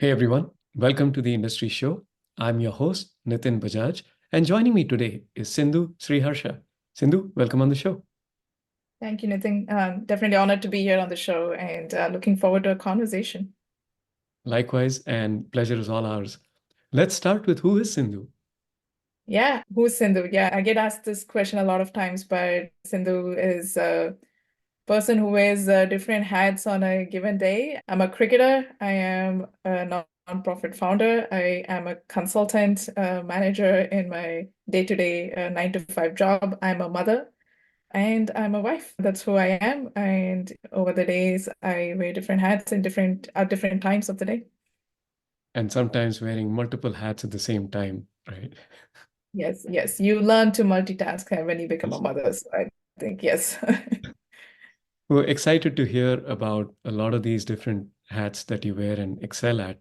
Hey everyone, welcome to the Industry Show. I'm your host, Nitin Bajaj, and joining me today is Sindhu Sriharsha. Sindhu, welcome on the show. Thank you, Nitin. Definitely honored to be here on the show and looking forward to a conversation. Likewise, and pleasure is all ours. Let's start with who is Sindhu? Yeah, who's Sindhu? Yeah, I get asked this question a lot of times, but Sindhu is a person who wears different hats on a given day. I'm a cricketer. I am a non-profit founder. I am a consultant manager in my day-to-day 9 to 5 job. I'm a mother. And I'm a wife. That's who I am. And over the days, I wear different hats in different times of the day. And sometimes wearing multiple hats at the same time, right? Yes, yes. You learn to multitask when you become a Yes. mother. So I think, yes. We're excited to hear about a lot of these different hats that you wear and excel at.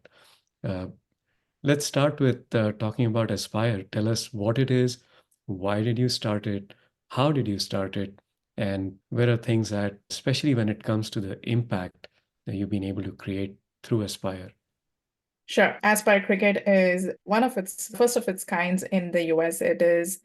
Uh, let's start with talking about Aspire. Tell us what it is, why did you start it, how did you start it, and where are things at, especially when it comes to the impact that you've been able to create through Aspire. Sure. Aspire Cricket is one of its first of its kinds in the US. It is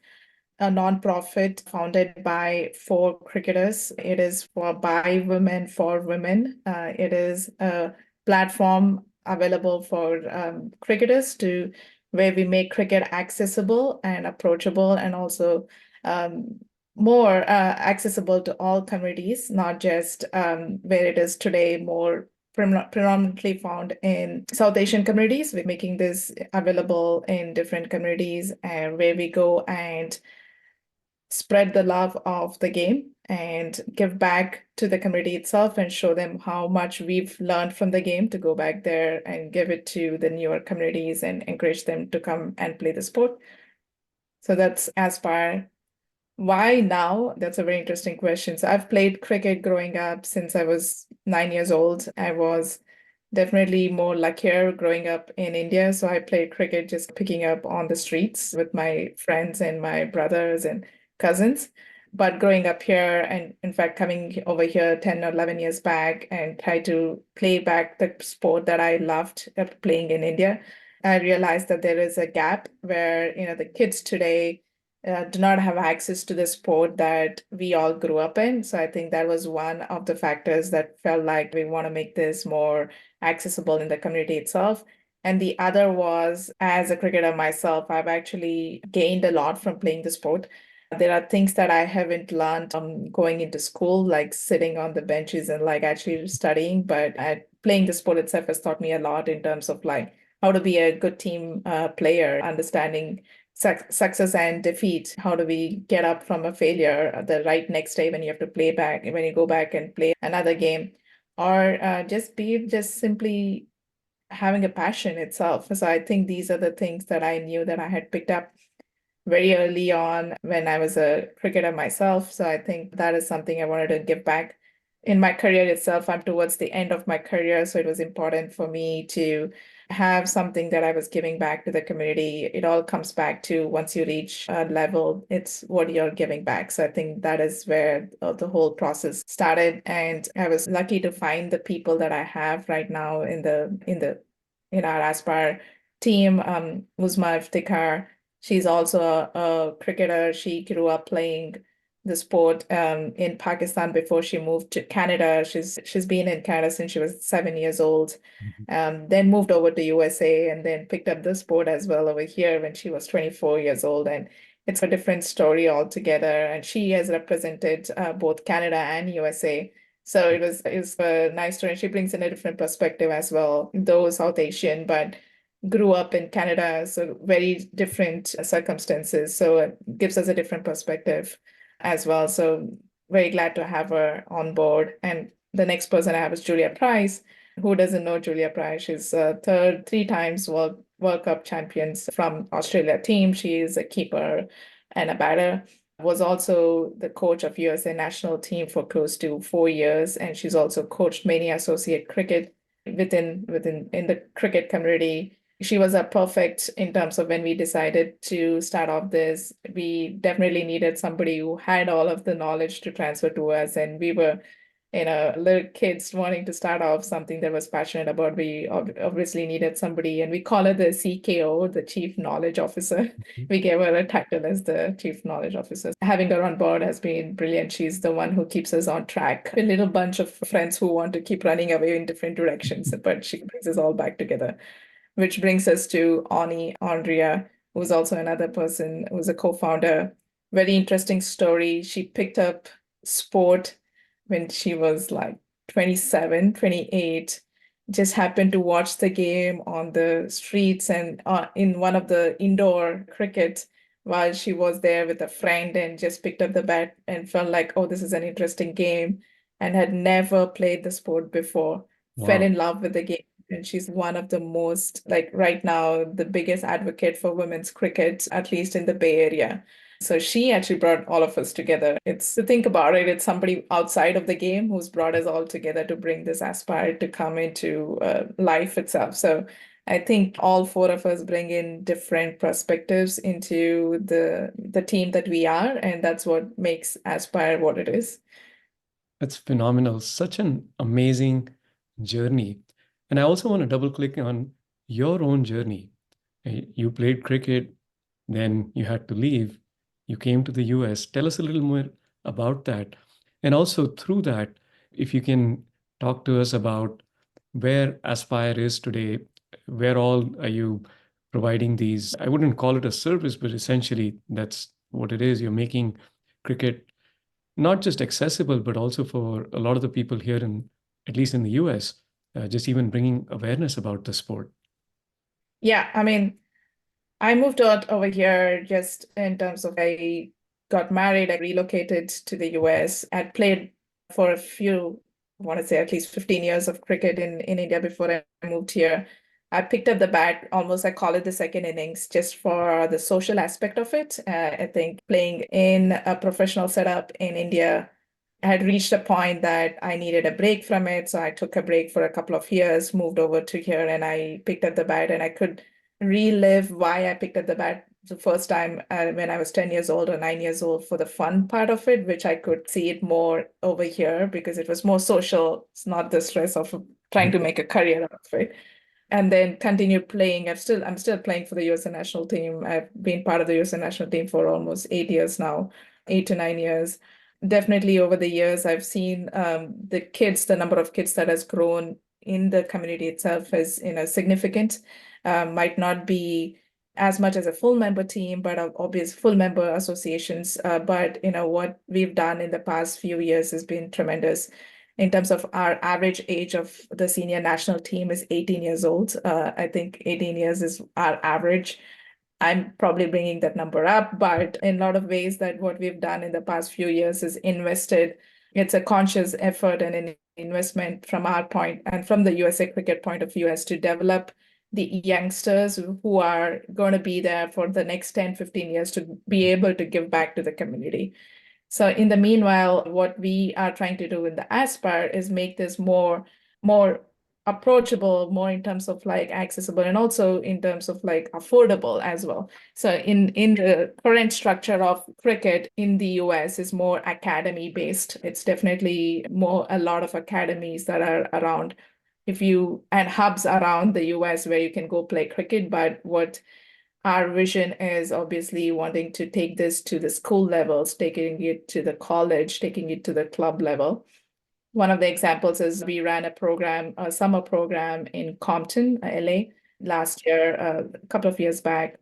a nonprofit founded by four cricketers. It is by women for women. It is a platform available for cricketers to where we make cricket accessible and approachable, and also um, more accessible to all communities, not just where it is today, more predominantly found in South Asian communities. We're making this available in different communities and where we go and spread the love of the game and give back to the community itself and show them how much we've learned from the game to go back there and give it to the newer communities and encourage them to come and play the sport. So that's Aspire. Why now? That's a very interesting question. So I've played cricket growing up since I was 9 years old. I was definitely more luckier growing up in India. So I played cricket just picking up on the streets with my friends and my brothers and cousins. But growing up here, and in fact, coming over here 10 or 11 years back and try to play back the sport that I loved playing in India, I realized that there is a gap where, the kids today do not have access to the sport that we all grew up in. So I think that was one of the factors that felt like we want to make this more accessible in the community itself. And the other was, as a cricketer myself, I've actually gained a lot from playing the sport. There are things that I haven't learned going into school, like sitting on the benches and like actually studying, but playing the sport itself has taught me a lot in terms of like how to be a good team player, understanding success and defeat. How do we get up from a failure the right next day when you have to play back, when you go back and play another game, or just simply having a passion itself. So I think these are the things that I knew that I had picked up very early on when I was a cricketer myself. So I think that is something I wanted to give back. In my career itself, I'm towards the end of my career, so it was important for me to have something that I was giving back to the community. It all comes back to once you reach a level, it's what you're giving back. So I think that is where the whole process started. And I was lucky to find the people that I have right now in our Aspire team. Uzma Iftikhar, she's also a cricketer. She grew up playing the sport in Pakistan before she moved to Canada. She's been in Canada since she was 7 years old. Mhm. Then moved over to USA and then picked up the sport as well over here when she was 24 years old. And it's a different story altogether. And she has represented both Canada and USA. So it was a nice story. She brings in a different perspective as well, though South Asian, but grew up in Canada, so very different circumstances. So it gives us a different perspective as well. So very glad to have her on board. And the next person I have is Julia Price. Who doesn't know Julia Price? She's three times World Cup champions from Australia team. She is a keeper and a batter. Was also the coach of USA national team for close to 4 years, and she's also coached many associate cricket within in the cricket community. She was a perfect in terms of when we decided to start off this. We definitely needed somebody who had all of the knowledge to transfer to us, and we were little kids wanting to start off something that was passionate about. We obviously needed somebody, and we call her the CKO, the Chief Knowledge Officer. We gave her a title as the Chief Knowledge Officer. Having her on board has been brilliant. She's the one who keeps us on track. A little bunch of friends who want to keep running away in different directions, but she brings us all back together. Which brings us to Andrea, who's also another person who's a co-founder. Very interesting story. She picked up sport when she was like 27, 28, just happened to watch the game on the streets and in one of the indoor cricket while she was there with a friend and just picked up the bat and felt like, oh, this is an interesting game and had never played the sport before, fell Wow. in love with the game. And she's one of the most, like right now, the biggest advocate for women's cricket, at least in the Bay Area. So she actually brought all of us together. It's to think about it, it's somebody outside of the game who's brought us all together to bring this aspire to come into life itself. So I think all four of us bring in different perspectives into the team that we are, and that's what makes Aspire what it is. That's phenomenal. Such an amazing journey. And I also want to double click on your own journey. You played cricket, then you had to leave. You came to the US. Tell us a little more about that. And also through that, if you can talk to us about where Aspire is today, where all are you providing these? I wouldn't call it a service, but essentially that's what it is. You're making cricket not just accessible, but also for a lot of the people here in, at least in the US, just even bringing awareness about the sport. Yeah, I mean, I moved out over here just in terms of I got married, I relocated to the US. I'd played for a few, I want to say at least 15 years of cricket in India before I moved here. I picked up the bat, almost I call it the second innings, just for the social aspect of it. I think playing in a professional setup in India, I had reached a point that I needed a break from it. So I took a break for a couple of years, moved over to here, and I picked up the bat and I could relive why I picked up the bat the first time when I was 10 years old or 9 years old for the fun part of it, which I could see it more over here because it was more social. It's not the stress of trying to make a career out of it. And then continued playing. I'm still playing for the USA national team. I've been part of the USA national team for almost 8 years now, 8 to 9 years. Definitely over the years, I've seen the number of kids that has grown in the community itself is significant. Might not be as much as a full member team, but obvious full member associations. But what we've done in the past few years has been tremendous. In terms of our average age of the senior national team is 18 years old. I think 18 years is our average. I'm probably bringing that number up, but in a lot of ways that what we've done in the past few years is invested. It's a conscious effort and an investment from our point and from the USA cricket point of view as to develop the youngsters who are going to be there for the next 10, 15 years to be able to give back to the community. So in the meanwhile, what we are trying to do in the Aspire is make this more approachable, more in terms of like accessible and also in terms of like affordable as well. So in the current structure of cricket in the US is more academy based. It's definitely more a lot of academies that are around and hubs around the US where you can go play cricket. But what our vision is obviously wanting to take this to the school levels, taking it to the college, taking it to the club level. One of the examples is we ran a summer program in Compton, LA, last year, a couple of years back,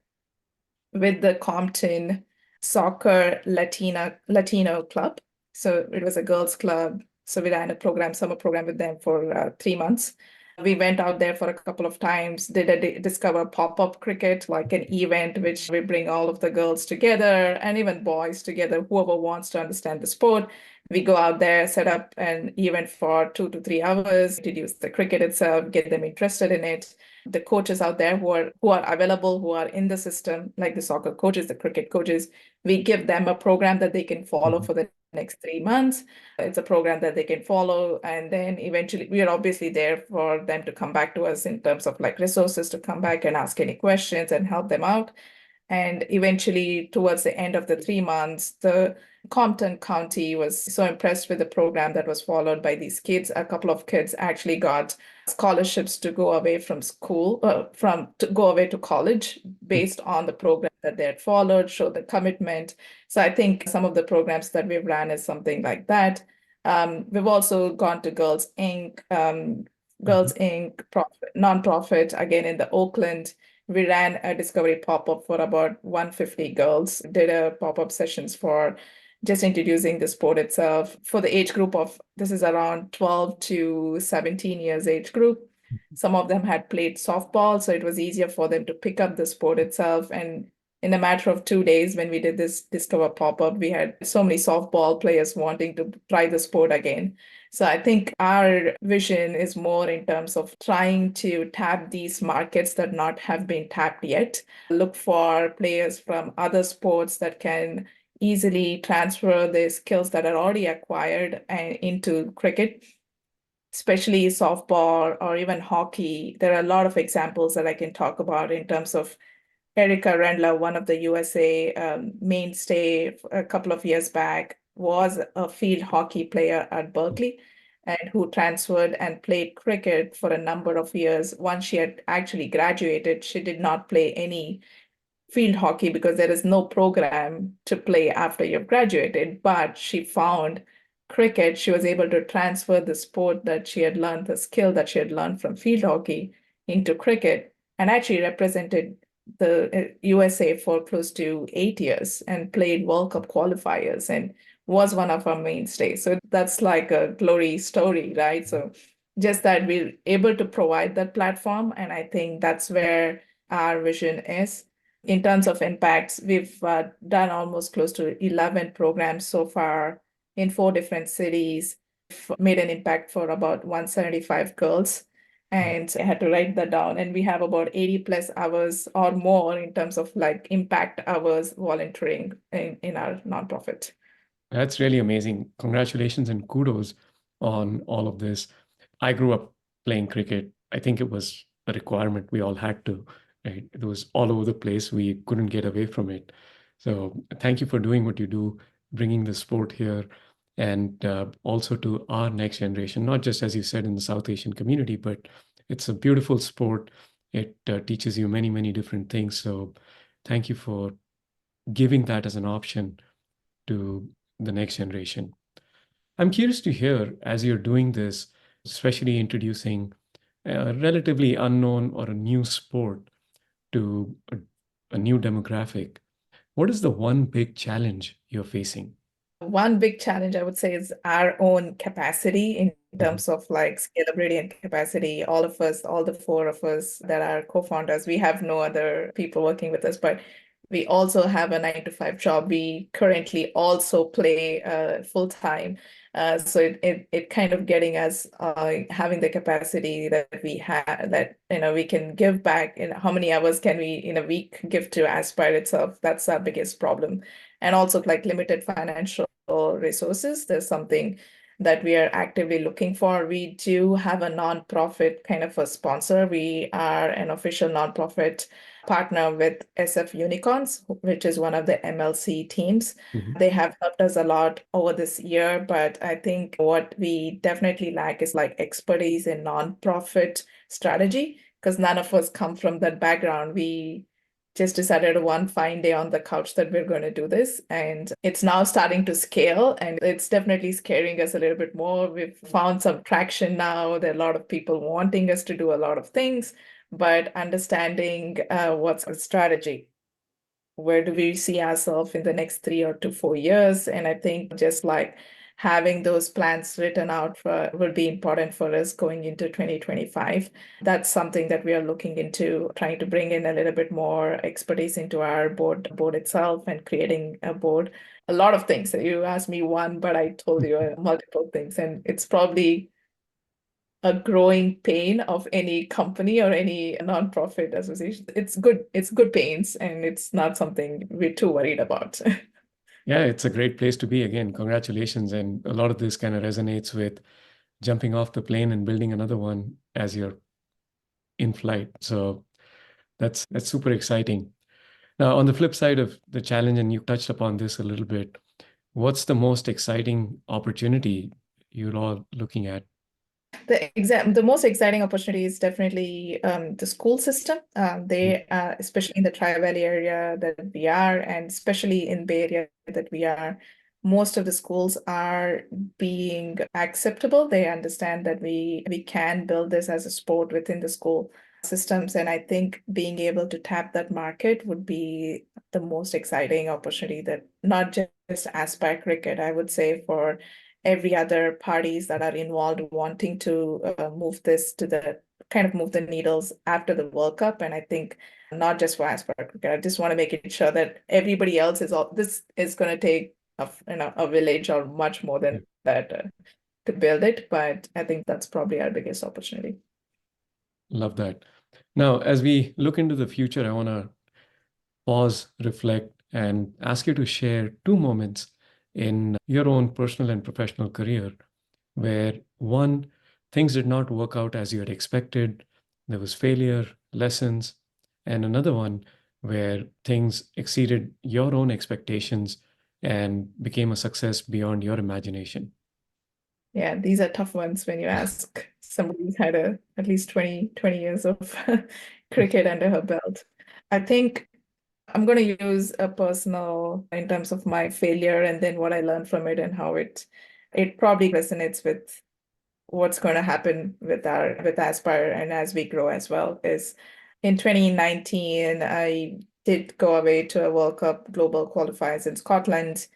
with the Compton Soccer Latino Club. So it was a girls' club. So we ran summer program with them for 3 months. We went out there for a couple of times, did a discover pop-up cricket, like an event which we bring all of the girls together and even boys together, whoever wants to understand the sport. We go out there, set up an event for 2 to 3 hours, introduce the cricket itself, get them interested in it. The coaches out there who are available, who are in the system, like the soccer coaches, the cricket coaches, we give them a program that they can follow Mhm. for the next 3 months. It's a program that they can follow. And then eventually we are obviously there for them to come back to us in terms of like resources to come back and ask any questions and help them out. And eventually, towards the end of the 3 months, the Compton County was so impressed with the program that was followed by these kids. A couple of kids actually got scholarships to go away from school, to go away to college based on the program that they had followed, showed the commitment. So I think some of the programs that we've ran is something like that. We've also gone to Mhm. Girls Inc. Nonprofit, again in the Oakland. We ran a discovery pop-up for about 150 girls, did a pop-up sessions for just introducing the sport itself for the age group of, this is around 12 to 17 years age group. Some of them had played softball, so it was easier for them to pick up the sport itself. And in a matter of 2 days, when we did this Discover pop-up, we had so many softball players wanting to try the sport again. So I think our vision is more in terms of trying to tap these markets that not have been tapped yet. Look for players from other sports that can easily transfer the skills that are already acquired into cricket, especially softball or even hockey. There are a lot of examples that I can talk about in terms of Erica Rendler, one of the USA mainstay a couple of years back, was a field hockey player at Berkeley and who transferred and played cricket for a number of years. Once she had actually graduated, she did not play any field hockey because there is no program to play after you've graduated. But she found cricket. She was able to transfer the sport that she had learned, the skill that she had learned from field hockey into cricket, and actually represented the USA for close to 8 years and played World Cup qualifiers and was one of our mainstays. So that's like a glory story, right? So just that we're able to provide that platform. And I think that's where our vision is. In terms of impacts, we've done almost close to 11 programs so far in 4 different cities, made an impact for about 175 girls. Wow. And I had to write that down. And we have about 80 plus hours or more in terms of like impact hours volunteering in our nonprofit. That's really amazing. Congratulations and kudos on all of this. I grew up playing cricket. I think it was a requirement. We all had to, right? It was all over the place. We couldn't get away from it. So thank you for doing what you do, bringing the sport here, and also to our next generation, not just as you said in the South Asian community, but it's a beautiful sport. It teaches you many, many different things. So thank you for giving that as an option to the next generation. I'm curious to hear as you're doing this, especially introducing a relatively unknown or a new sport to a new demographic, what is the one big challenge you're facing? One big challenge I would say is our own capacity in Mhm. terms of like scalability and capacity. All of us, all the four of us that are co-founders, we have no other people working with us, but we also have a 9 to 5 job. We currently also play full time. So it kind of getting us having the capacity that we have, that we can give back. In how many hours can we in a week give to Aspire itself? That's our biggest problem. And also like limited financial resources. There's something that we are actively looking for. We do have a nonprofit kind of a sponsor. We are an official nonprofit partner with SF Unicorns, which is one of the MLC teams. Mhm. They have helped us a lot over this year, but I think what we definitely lack is like expertise in nonprofit strategy, because none of us come from that background. We just decided one fine day on the couch that we're going to do this. And it's now starting to scale, and it's definitely scaring us a little bit more. We've found some traction now. There are a lot of people wanting us to do a lot of things, but understanding what's our strategy. Where do we see ourselves in the next 3 or 4 years? And I think just like having those plans written out will be important for us going into 2025. That's something that we are looking into, trying to bring in a little bit more expertise into our board itself and creating a board. A lot of things. You asked me one, but I told you multiple things. And it's probably a growing pain of any company or any nonprofit association. It's good pains, and it's not something we're too worried about. Yeah, it's a great place to be. Again, congratulations. And a lot of this kind of resonates with jumping off the plane and building another one as you're in flight. So that's super exciting. Now, on the flip side of the challenge, and you touched upon this a little bit, What's the most exciting opportunity you're all looking at? The most exciting opportunity is definitely the school system. Mm. They especially in the Tri-Valley area that we are, and especially in Bay Area that we are, most of the schools are being acceptable. They understand that we can build this as a sport within the school systems, and I think being able to tap that market would be the most exciting opportunity, that not just Aspire Cricket, I would say, for every other parties that are involved wanting to move this to the kind of move the needles after the World Cup. And I think not just for Aspire Cricket, I just want to make it sure that everybody else is all this is going to take a village or much more Yeah, than that to build it. But I think that's probably our biggest opportunity. love that. Now, as we look into the future, I want to pause, reflect, and ask you to share two moments in your own personal and professional career where one, things did not work out as you had expected, there was failure, lessons, and another one where things exceeded your own expectations and became a success beyond your imagination. Yeah, these are tough ones when you ask somebody who's had at least 20 years of cricket under her belt. I think I'm going to use a personal in terms of my failure and then what I learned from it and how it probably resonates with what's going to happen with our with Aspire and as we grow as well. Is in 2019 I did go away to a World Cup global qualifiers in Scotland.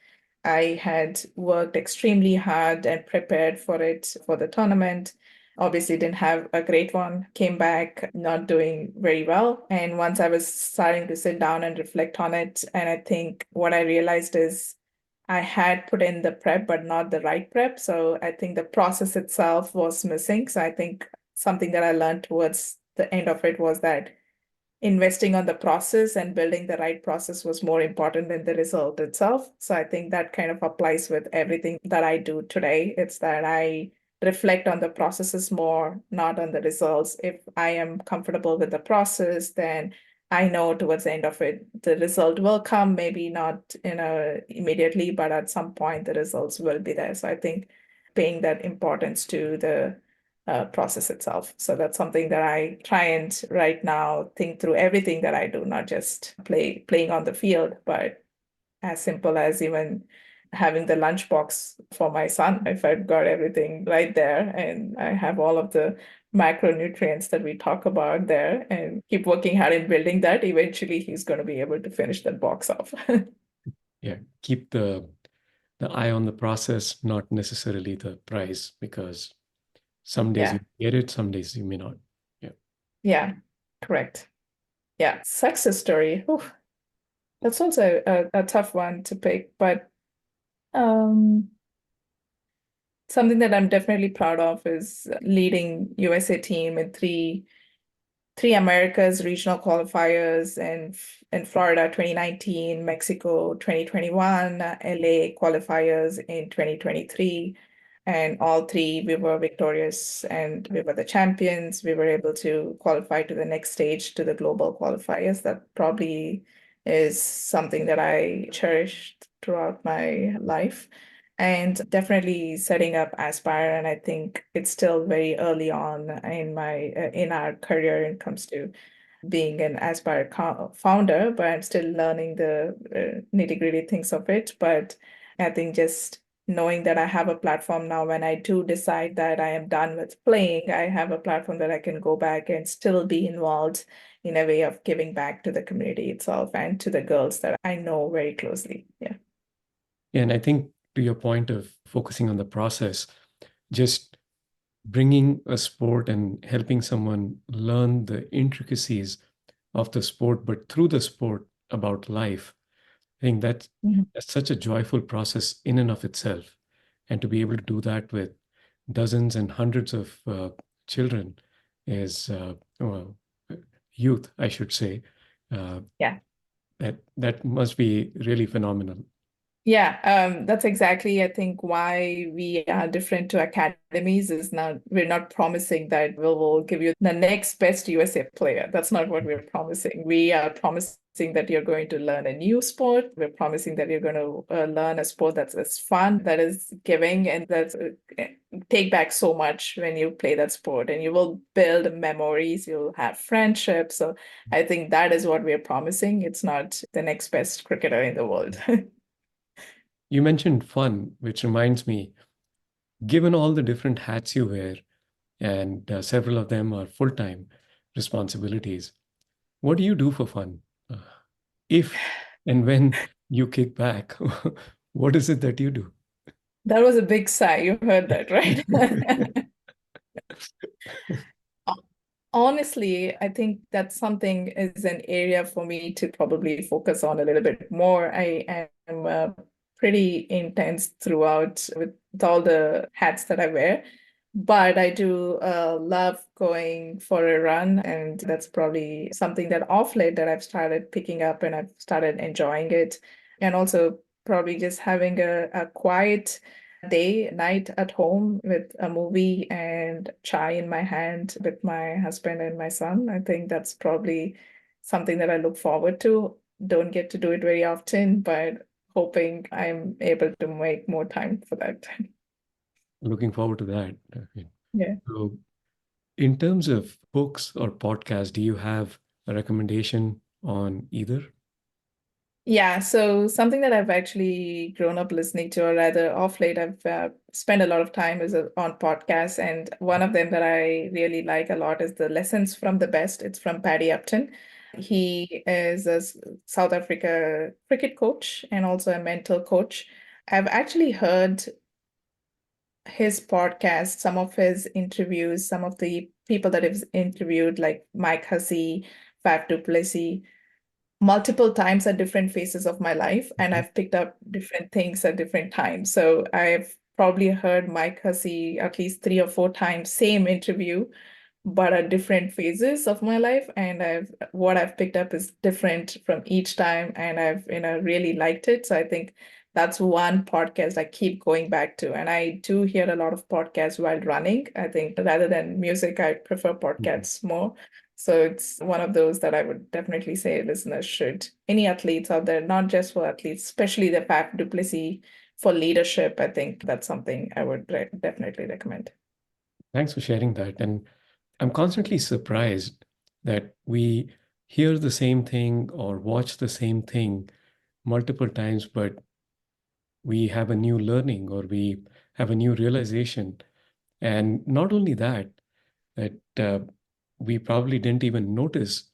I had worked extremely hard and prepared for it for the tournament. Obviously, didn't have a great one, came back not doing very well. And once I was starting to sit down and reflect on it, and I think what I realized is I had put in the prep, but not the right prep. So I think the process itself was missing. So I think something that I learned towards the end of it was that investing on the process and building the right process was more important than the result itself. So I think that kind of applies with everything that I do today. It's that I reflect on the processes more, not on the results. If I am comfortable with the process, then I know towards the end of it, the result will come, maybe not immediately, but at some point the results will be there. So I think paying that importance to the process itself. So that's something that I try and right now think through everything that I do, not just playing on the field, but as simple as even having the lunchbox for my son. If I've got everything right there and I have all of the macronutrients that we talk about there and keep working hard in building that, eventually he's going to be able to finish that box off. Yeah, keep the eye on the process, not necessarily the prize, because some days Yeah, you get it, some days you may not. Yeah. yeah, correct. Yeah, success story. Whew, that's also a tough one to pick, but um, something that I'm definitely proud of is leading USA team in three Americas regional qualifiers in Florida 2019, Mexico 2021, LA qualifiers in 2023. And all three we were victorious and we were the champions. We were able to qualify to the next stage to the global qualifiers. That probably is something that I cherished throughout my life. And definitely setting up Aspire, and I think it's still very early on in our career when it comes to being an Aspire founder, but I'm still learning the nitty-gritty things of it. But I think just knowing that I have a platform now, when I do decide that I am done with playing, I have a platform that I can go back and still be involved in a way of giving back to the community itself and to the girls that I know very closely. Yeah. And I think to your point of focusing on the process, just bringing a sport and helping someone learn the intricacies of the sport, but through the sport about life, I think Mhm. that's such a joyful process in and of itself. And to be able to do that with dozens and hundreds of children is, well, youth, I should say, uh, Yeah. that must be really phenomenal. Yeah, that's exactly, I think, why we are different to academies is not, we're not promising that we'll give you the next best USA player. That's not what we're promising. We are promising that you're going to learn a new sport. We're promising that you're going to learn a sport that's fun, that is giving, and that's take back so much when you play that sport. And you will build memories, you'll have friendships. So I think that is what we're promising. It's not the next best cricketer in the world. You mentioned fun, which reminds me, given all the different hats you wear, and several of them are full-time responsibilities, what do you do for fun? Uh, if and when you kick back, what is it that you do? That was a big sigh. You heard that, right? Honestly, I think that's something is an area for me to probably focus on a little bit more. I am pretty intense throughout with all the hats that I wear, but I do love going for a run, and that's probably something that off late that I've started picking up and I've started enjoying it. And also probably just having a quiet day, night at home with a movie and chai in my hand with my husband and my son. I think that's probably something that I look forward to. Don't get to do it very often, but hoping I'm able to make more time for that. Looking forward to that. Okay. Yeah. So, in terms of books or podcasts, do you have a recommendation on either? Yeah, so something that I've actually grown up listening to, or rather, off late, I've spent a lot of time on podcasts, and one of them that I really like a lot is the Lessons from the Best. It's from Paddy Upton. He is a South Africa cricket coach and also a mental coach. I've actually heard his podcast, some of his interviews, some of the people that he's interviewed, like Mike Hussey, Faf du Plessis, multiple times at different phases of my life, and Mhm. I've picked up different things at different times. So I've probably heard Mike Hussey at least 3 or 4 times, same interview, but at different phases of my life. And what I've picked up is different from each time, and I've really liked it. So I think that's one podcast I keep going back to. And I do hear a lot of podcasts while running. I think rather than music, I prefer Mhm. podcasts more. So it's one of those that I would definitely say listeners should. Any athletes out there, not just for athletes, especially the Faf du Plessis for leadership. I think that's something I would definitely recommend. Thanks for sharing that. And I'm constantly surprised that we hear the same thing or watch the same thing multiple times, but we have a new learning or we have a new realization. And not only that, that we probably didn't even notice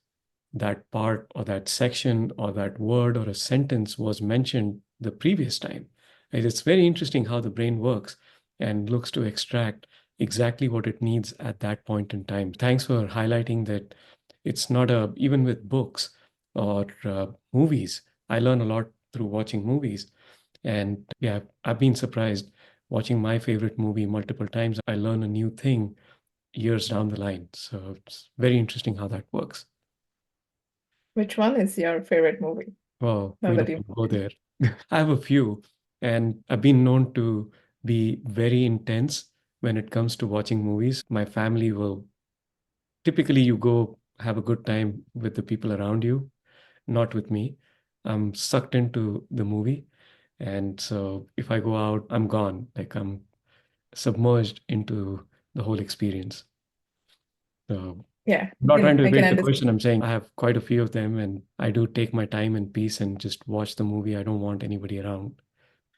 that part or that section or that word or a sentence was mentioned the previous time. And it's very interesting how the brain works and looks to extract exactly what it needs at that point in time. Thanks for highlighting that it's not even with books or movies. I learn a lot through watching movies. And yeah, I've been surprised watching my favorite movie multiple times. I learn a new thing years down the line. So it's very interesting how that works. Which one is your favorite movie? Well, Now we that don't you want to go there. I have a few, and I've been known to be very intense when it comes to watching movies. My family will typically you go have a good time with the people around you, not with me. I'm sucked into the movie. And so if I go out, I'm gone. Like I'm submerged into the whole experience. So yeah, I'm not trying to I can evade the understand. question. I'm saying I have quite a few of them and I do take my time and peace and just watch the movie. I don't want anybody around.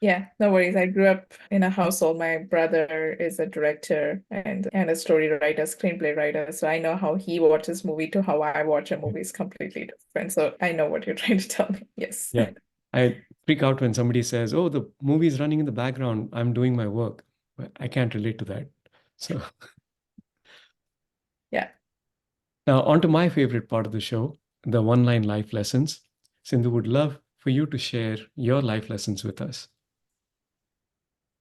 Yeah, no worries. I grew up in a household. My brother is a director and a story writer, screenplay writer. So I know how he watches movie to how I watch a movie is completely different. So I know what you're trying to tell me. Yes. Yeah. I freak out when somebody says, "Oh, the movie's running in the background. I'm doing my work." But I can't relate to that. So Yeah. now on to my favorite part of the show, the one-line life lessons. Sindhu would love for you to share your life lessons with us.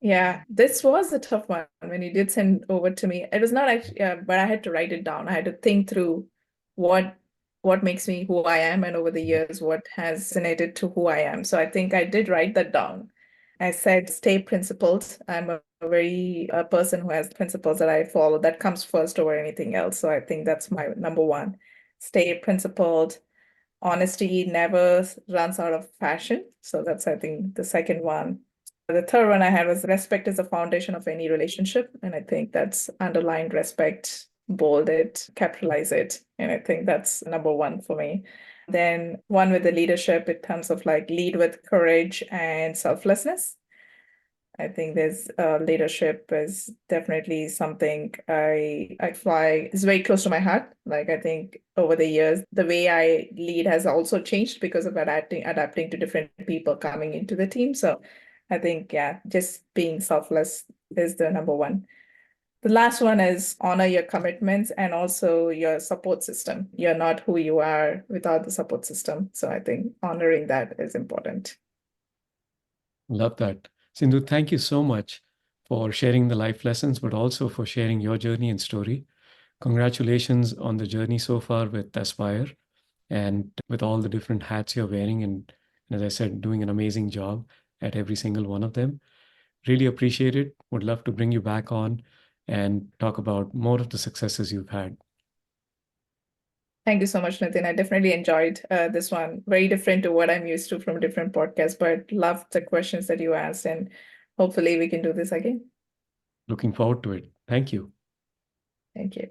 Yeah, this was a tough one when you did send over to me. It was not actually, but I had to write it down. I had to think through what what makes me who I am, and over the years, what has resonated to who I am. So I think I did write that down. I said, stay principled. I'm a very a person who has principles that I follow. That comes first over anything else. So I think that's my number one. Stay principled, honesty never runs out of fashion. So that's, I think, the second one. The third one I had was respect is the foundation of any relationship. And I think that's underlined respect, bold it, capitalize it. And I think that's number one for me. Then one with the leadership in terms of like lead with courage and selflessness. I think there's leadership is definitely something I fly is very close to my heart. Like I think over the years, the way I lead has also changed because of adapting to different people coming into the team. So I think yeah, just being selfless is the number one. The last one is honor your commitments and also your support system. You're not who you are without the support system. So I think honoring that is important. Love that. Sindhu, thank you so much for sharing the life lessons, but also for sharing your journey and story. Congratulations on the journey so far with Aspire and with all the different hats you're wearing. And as I said, doing an amazing job at every single one of them. Really appreciate it. Would love to bring you back on and talk about more of the successes you've had. Thank you so much, Nitin. I definitely enjoyed this one. Very different to what I'm used to from different podcasts, but loved the questions that you asked, and hopefully we can do this again. Looking forward to it. Thank you. Thank you.